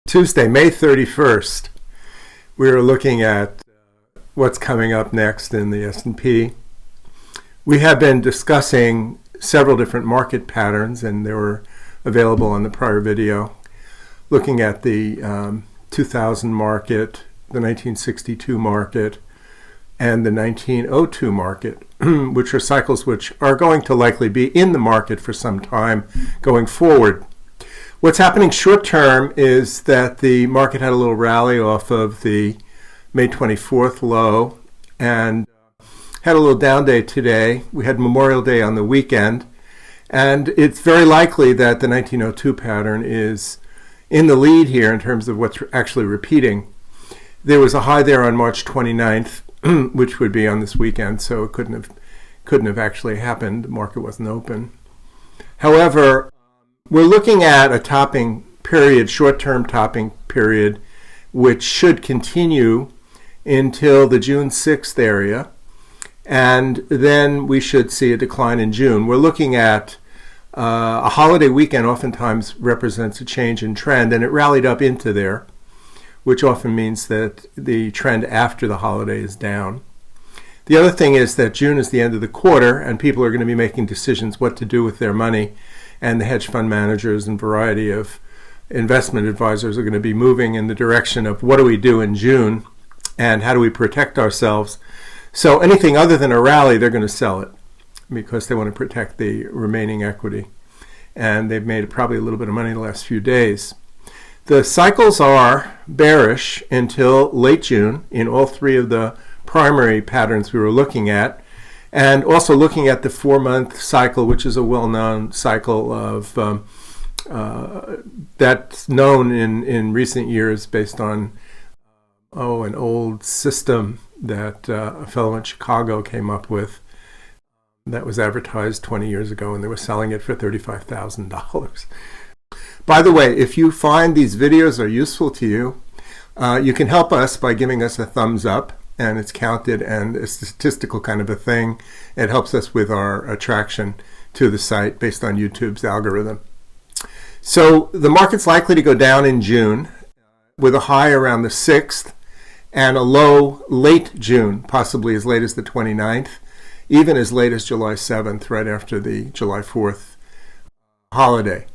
Tuesday, May 31st, we are looking at what's coming up next in the S&P. We have been discussing several different market patterns, and they were available on the prior video, looking at the 2000 market, the 1962 market, and the 1902 market, which are cycles which are going to likely be in the market for some time going forward. What's happening short term is that the market had a little rally off of the May 24th low and had a little down day today. We had Memorial Day on the weekend, and it's very likely that the 1902 pattern is in the lead here in terms of what's actually repeating. There was a high there on March 29th, which would be on this weekend, so it couldn't have actually happened. The market wasn't open. However, we're looking at a topping period, short-term topping period, which should continue until the June 6th area, and then we should see a decline in June. We're looking at a holiday weekend oftentimes represents a change in trend, and it rallied up into there, which often means that the trend after the holiday is down. The other thing is that June is the end of the quarter, and people are going to be making decisions what to do with their money, and the hedge fund managers and variety of investment advisors are going to be moving in the direction of what do we do in June and how do we protect ourselves. So anything other than a rally, they're going to sell it because they want to protect the remaining equity. And they've made probably a little bit of money the last few days. The cycles are bearish until late June in all three of the primary patterns we were looking at, and also looking at the 4-month cycle, which is a well-known cycle of that's known in recent years based on an old system that a fellow in Chicago came up with that was advertised 20 years ago, and they were selling it for $35,000. By the way, if you find these videos are useful to you, you can help us by giving us a thumbs up, and it's counted and a statistical kind of a thing. It helps us with our attraction to the site based on YouTube's algorithm. So the market's likely to go down in June with a high around the 6th and a low late June, possibly as late as the 29th, even as late as July 7th, right after the July 4th holiday.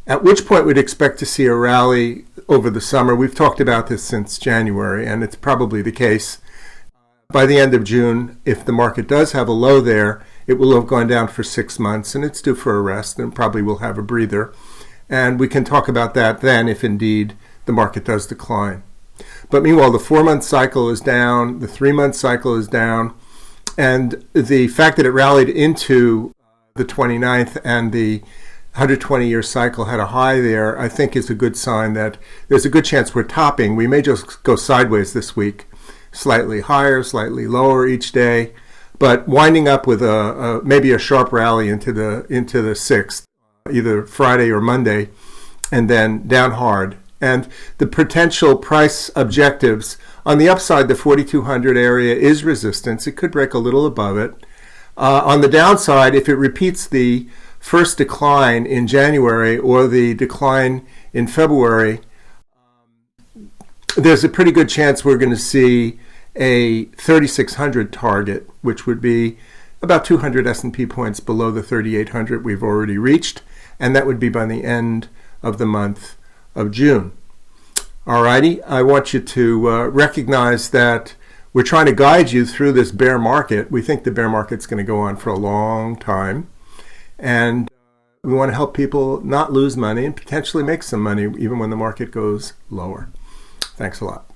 At which point we'd expect to see a rally over the summer. We've talked about this since January, and it's probably the case. By the end of June, if the market does have a low there, it will have gone down for 6 months, and it's due for a rest, and probably will have a breather. And we can talk about that then if indeed the market does decline. But meanwhile, the 4-month cycle is down, the 3-month cycle is down, and the fact that it rallied into the 29th and the 120-year cycle had a high there, I think is a good sign that there's a good chance we're topping. We may just go sideways this week, slightly higher, slightly lower each day, but winding up with maybe a sharp rally into the 6th, either Friday or Monday, and then down hard. And the potential price objectives on the upside, the 4,200 area is resistance. It could break a little above it. On the downside, if it repeats the first decline in January or the decline in February, there's a pretty good chance we're going to see a 3,600 target, which would be about 200 S&P points below the 3,800 we've already reached, and that would be by the end of the month of June. Alrighty, I want you to recognize that we're trying to guide you through this bear market. We think the bear market's going to go on for a long time. And we want to help people not lose money and potentially make some money even when the market goes lower. Thanks a lot.